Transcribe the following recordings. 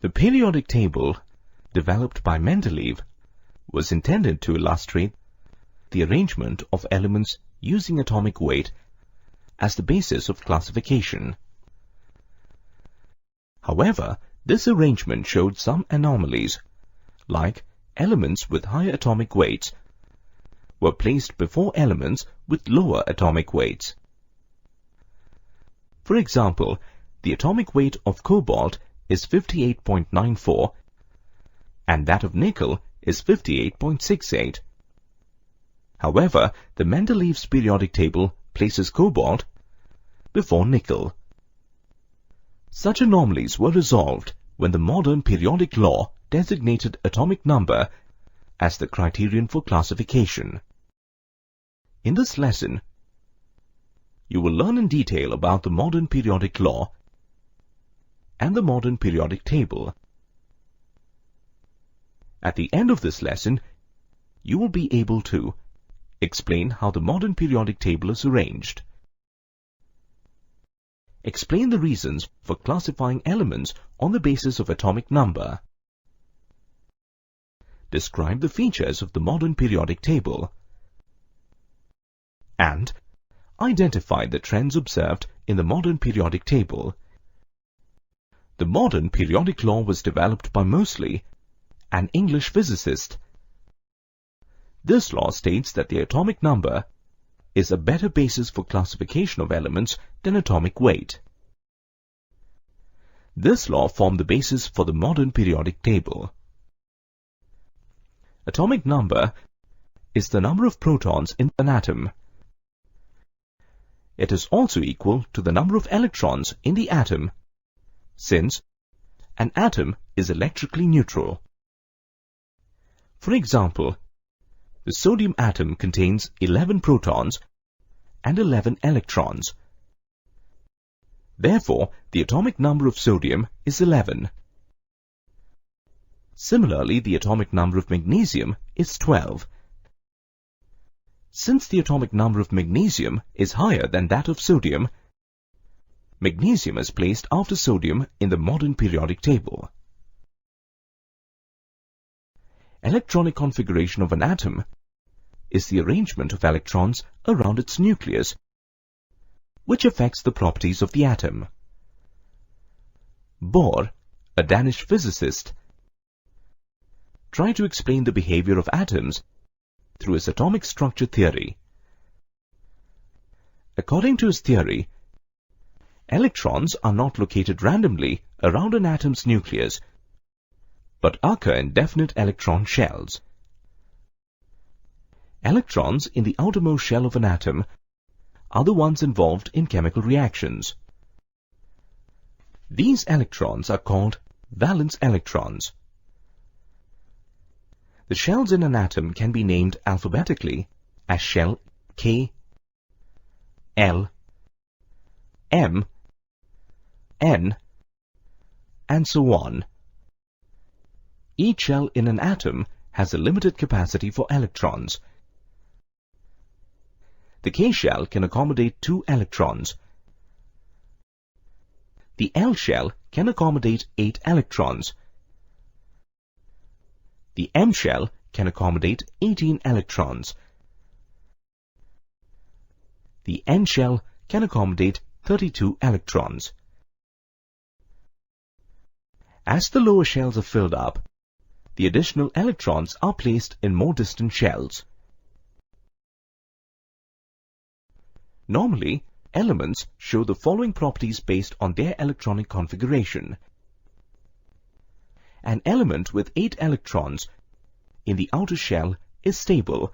The periodic table, developed by Mendeleev, was intended to illustrate the arrangement of elements using atomic weight as the basis of classification. However, this arrangement showed some anomalies, like elements with higher atomic weights were placed before elements with lower atomic weights. For example, the atomic weight of cobalt is 58.94 and that of nickel is 58.68. However, the Mendeleev's periodic table places cobalt before nickel. Such anomalies were resolved when the modern periodic law designated atomic number as the criterion for classification. In this lesson, you will learn in detail about the modern periodic law and the modern periodic table. At the end of this lesson, you will be able to explain how the modern periodic table is arranged, explain the reasons for classifying elements on the basis of atomic number, describe the features of the modern periodic table, and identify the trends observed in the modern periodic table. The modern periodic law was developed by Moseley, an English physicist. This law states that the atomic number is a better basis for classification of elements than atomic weight. This law formed the basis for the modern periodic table. Atomic number is the number of protons in an atom. It is also equal to the number of electrons in the atom, since an atom is electrically neutral. For example, the sodium atom contains 11 protons and 11 electrons. Therefore, the atomic number of sodium is 11. Similarly, the atomic number of magnesium is 12. Since the atomic number of magnesium is higher than that of sodium, magnesium is placed after sodium in the modern periodic table. Electronic configuration of an atom is the arrangement of electrons around its nucleus, which affects the properties of the atom. Bohr, a Danish physicist, tried to explain the behavior of atoms through his atomic structure theory. According to his theory, electrons are not located randomly around an atom's nucleus, but occur in definite electron shells. Electrons in the outermost shell of an atom are the ones involved in chemical reactions. These electrons are called valence electrons. The shells in an atom can be named alphabetically as shell K, L, M, N, and so on. Each shell in an atom has a limited capacity for electrons. The K shell can accommodate 2 electrons. The L shell can accommodate 8 electrons. The M shell can accommodate 18 electrons. The N shell can accommodate 32 electrons. As the lower shells are filled up, the additional electrons are placed in more distant shells. Normally, elements show the following properties based on their electronic configuration. An element with 8 electrons in the outer shell is stable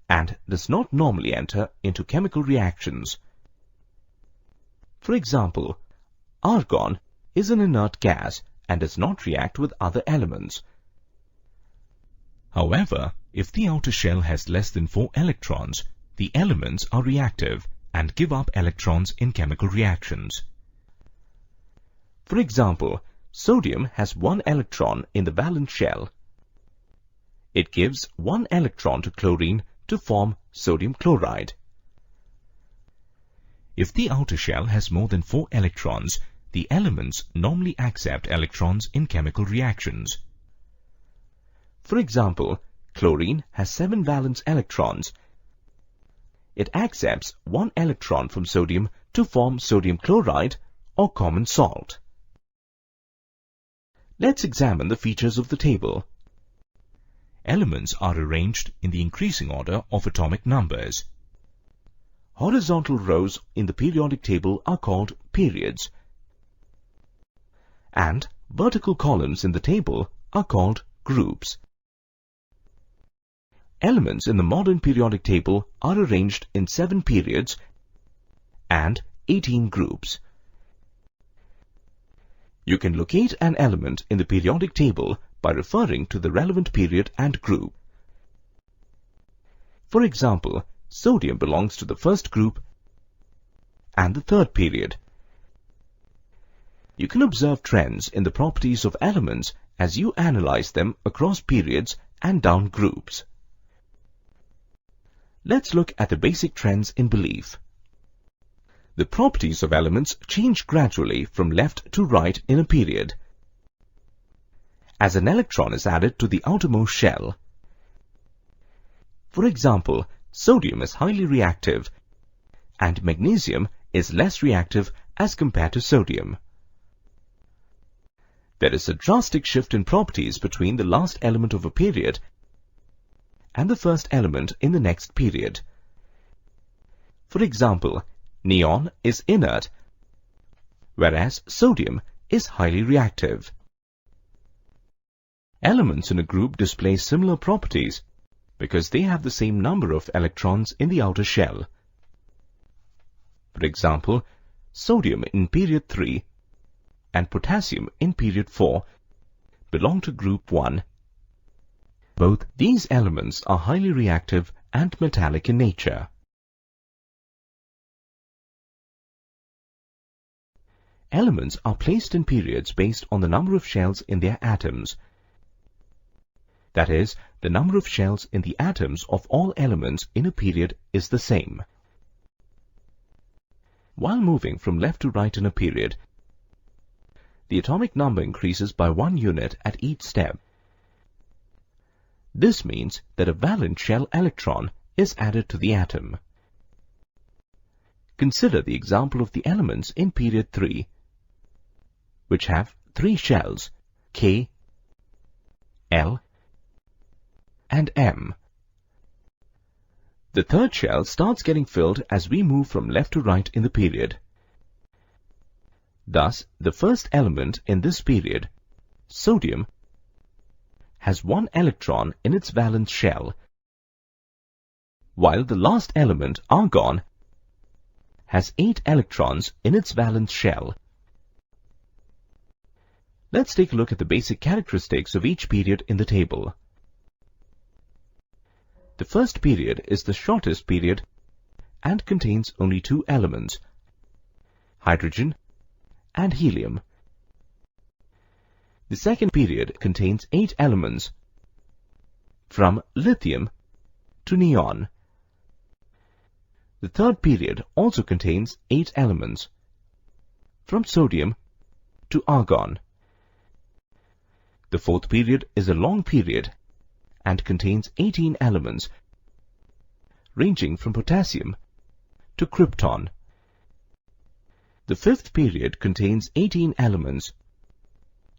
and does not normally enter into chemical reactions. For example, argon is an inert gas and does not react with other elements. However, if the outer shell has less than 4 electrons, the elements are reactive and give up electrons in chemical reactions. For example, sodium has 1 electron in the valence shell. It gives 1 electron to chlorine to form sodium chloride. If the outer shell has more than 4 electrons, the elements normally accept electrons in chemical reactions. For example, chlorine has 7 valence electrons. It accepts 1 electron from sodium to form sodium chloride or common salt. Let's examine the features of the table. Elements are arranged in the increasing order of atomic numbers. Horizontal rows in the periodic table are called periods, and vertical columns in the table are called groups. Elements in the modern periodic table are arranged in 7 periods and 18 groups. You can locate an element in the periodic table by referring to the relevant period and group. For example, sodium belongs to the first group and the third period. You can observe trends in the properties of elements as you analyze them across periods and down groups. Let's look at the basic trends in belief. The properties of elements change gradually from left to right in a period, as an electron is added to the outermost shell. For example, sodium is highly reactive, and magnesium is less reactive as compared to sodium. There is a drastic shift in properties between the last element of a period and the first element in the next period. For example, neon is inert, whereas sodium is highly reactive. Elements in a group display similar properties because they have the same number of electrons in the outer shell. For example, sodium in period 3 and potassium in period 4 belong to group 1. Both these elements are highly reactive and metallic in nature. Elements are placed in periods based on the number of shells in their atoms. That is, the number of shells in the atoms of all elements in a period is the same. While moving from left to right in a period, the atomic number increases by 1 unit at each step. This means that a valence shell electron is added to the atom. Consider the example of the elements in period 3, which have 3 shells, K, L, and M. The third shell starts getting filled as we move from left to right in the period. Thus, the first element in this period, sodium, has 1 electron in its valence shell, while the last element, argon, has 8 electrons in its valence shell. Let's take a look at the basic characteristics of each period in the table. The first period is the shortest period and contains only 2 elements, hydrogen and helium. The second period contains 8 elements, from lithium to neon. The third period also contains 8 elements, from sodium to argon. The fourth period is a long period and contains 18 elements, ranging from potassium to krypton. The fifth period contains 18 elements,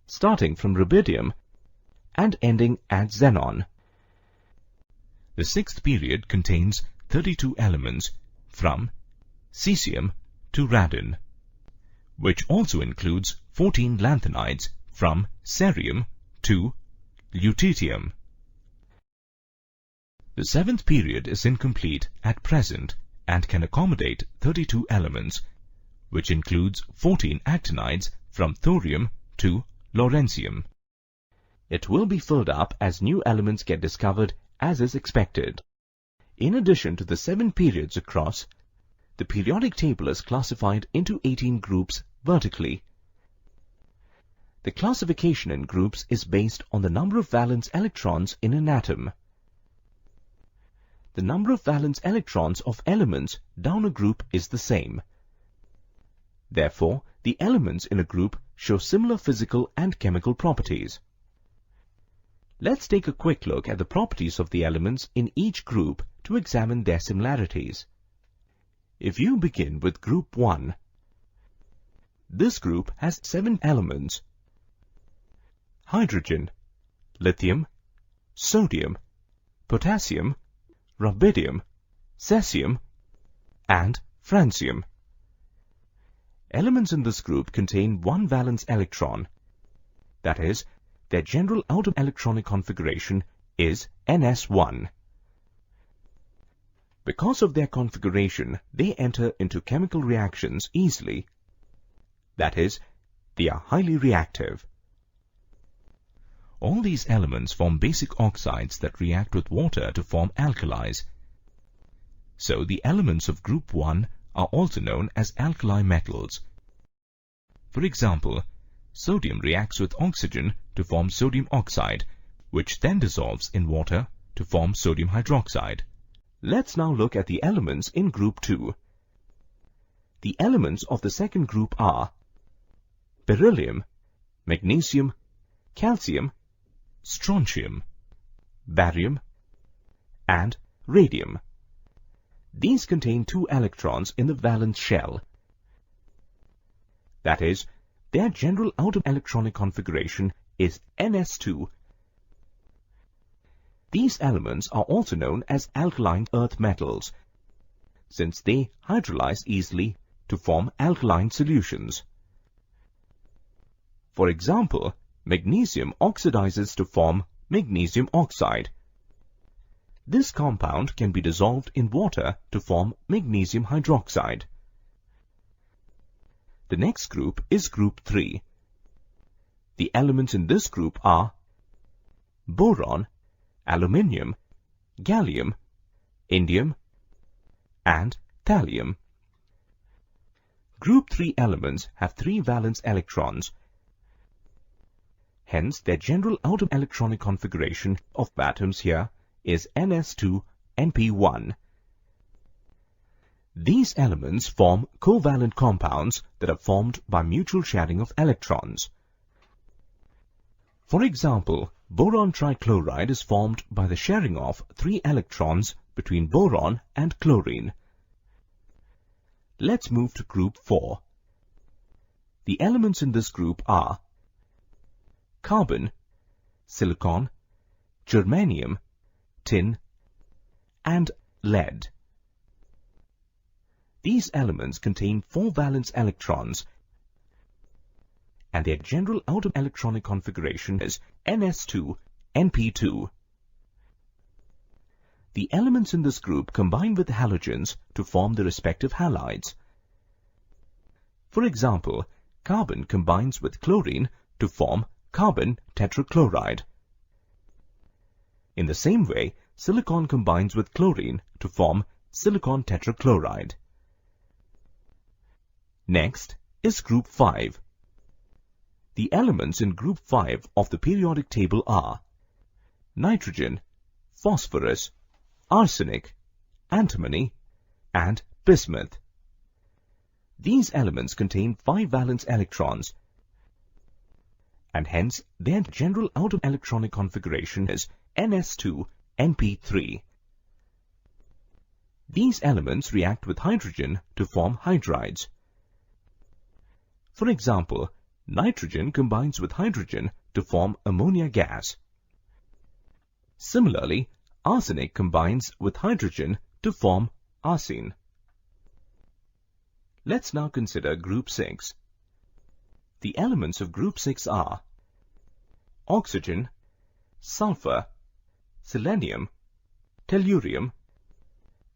starting from rubidium and ending at xenon. The sixth period contains 32 elements, from cesium to radon, which also includes 14 lanthanides, from cerium to lutetium. The seventh period is incomplete at present and can accommodate 32 elements, which includes 14 actinides from thorium to lawrencium. It will be filled up as new elements get discovered, as is expected. In addition to the 7 periods across, the periodic table is classified into 18 groups vertically. The classification in groups is based on the number of valence electrons in an atom. The number of valence electrons of elements down a group is the same. Therefore, the elements in a group show similar physical and chemical properties. Let's take a quick look at the properties of the elements in each group to examine their similarities. If you begin with group 1, this group has 7 elements: hydrogen, lithium, sodium, potassium, rubidium, cesium, and francium. Elements in this group contain one valence electron. That is, their general outer electronic configuration is ns1. Because of their configuration, they enter into chemical reactions easily. That is, they are highly reactive. All these elements form basic oxides that react with water to form alkalis. So the elements of group 1 are also known as alkali metals. For example, sodium reacts with oxygen to form sodium oxide, which then dissolves in water to form sodium hydroxide. Let's now look at the elements in group 2. The elements of the second group are beryllium, magnesium, calcium, strontium, barium, and radium. These contain 2 electrons in the valence shell. That is, their general outer electronic configuration is ns2. These elements are also known as alkaline earth metals, since they hydrolyze easily to form alkaline solutions. For example, magnesium oxidizes to form magnesium oxide. This compound can be dissolved in water to form magnesium hydroxide. The next group is group 3. The elements in this group are boron, aluminium, gallium, indium, and thallium. Group 3 elements have 3 valence electrons. Hence, their general outer electronic configuration of atoms here is ns2np1. These elements form covalent compounds that are formed by mutual sharing of electrons. For example, boron trichloride is formed by the sharing of 3 electrons between boron and chlorine. Let's move to group 4. The elements in this group are carbon, silicon, germanium, tin, and lead. These elements contain 4 valence electrons, and their general outer electronic configuration is ns2np2. The elements in this group combine with halogens to form the respective halides. For example, carbon combines with chlorine to form carbon tetrachloride. In the same way, silicon combines with chlorine to form silicon tetrachloride. Next is group 5. The elements in group 5 of the periodic table are nitrogen, phosphorus, arsenic, antimony, and bismuth. These elements contain 5 valence electrons, and hence their general outer electronic configuration is ns2np3. These elements react with hydrogen to form hydrides. For example, nitrogen combines with hydrogen to form ammonia gas. Similarly, arsenic combines with hydrogen to form arsine. Let's now consider group 6. The elements of group 6 are oxygen, sulfur, selenium, tellurium,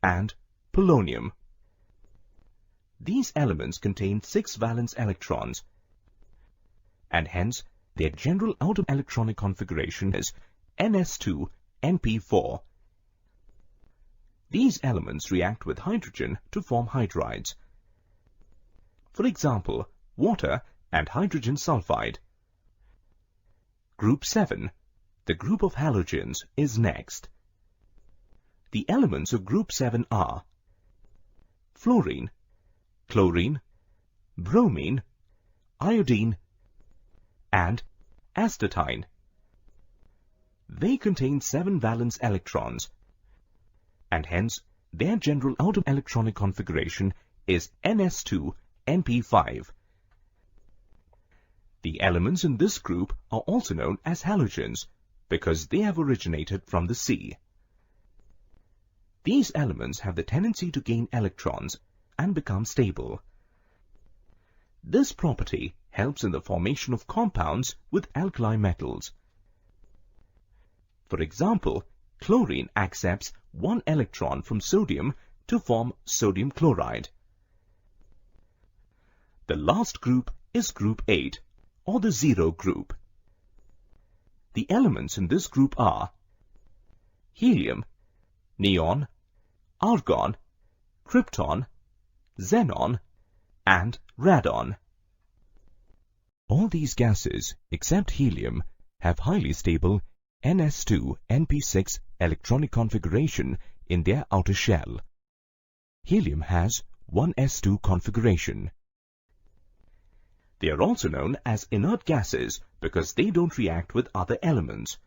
and polonium. These elements contain 6 valence electrons, and hence their general outer electronic configuration is ns2np4. These elements react with hydrogen to form hydrides. For example, water and hydrogen sulfide. Group 7, the group of halogens, is next. The elements of group 7 are fluorine, chlorine, bromine, iodine, and astatine. They contain 7 valence electrons, and hence their general outer electronic configuration is ns2np5. The elements in this group are also known as halogens because they have originated from the sea. These elements have the tendency to gain electrons and become stable. This property helps in the formation of compounds with alkali metals. For example, chlorine accepts 1 electron from sodium to form sodium chloride. The last group is group 8, or the zero group. The elements in this group are helium, neon, argon, krypton, xenon, and radon. All these gases, except helium, have highly stable ns2np6 electronic configuration in their outer shell. Helium has 1s2 configuration. They are also known as inert gases because they don't react with other elements.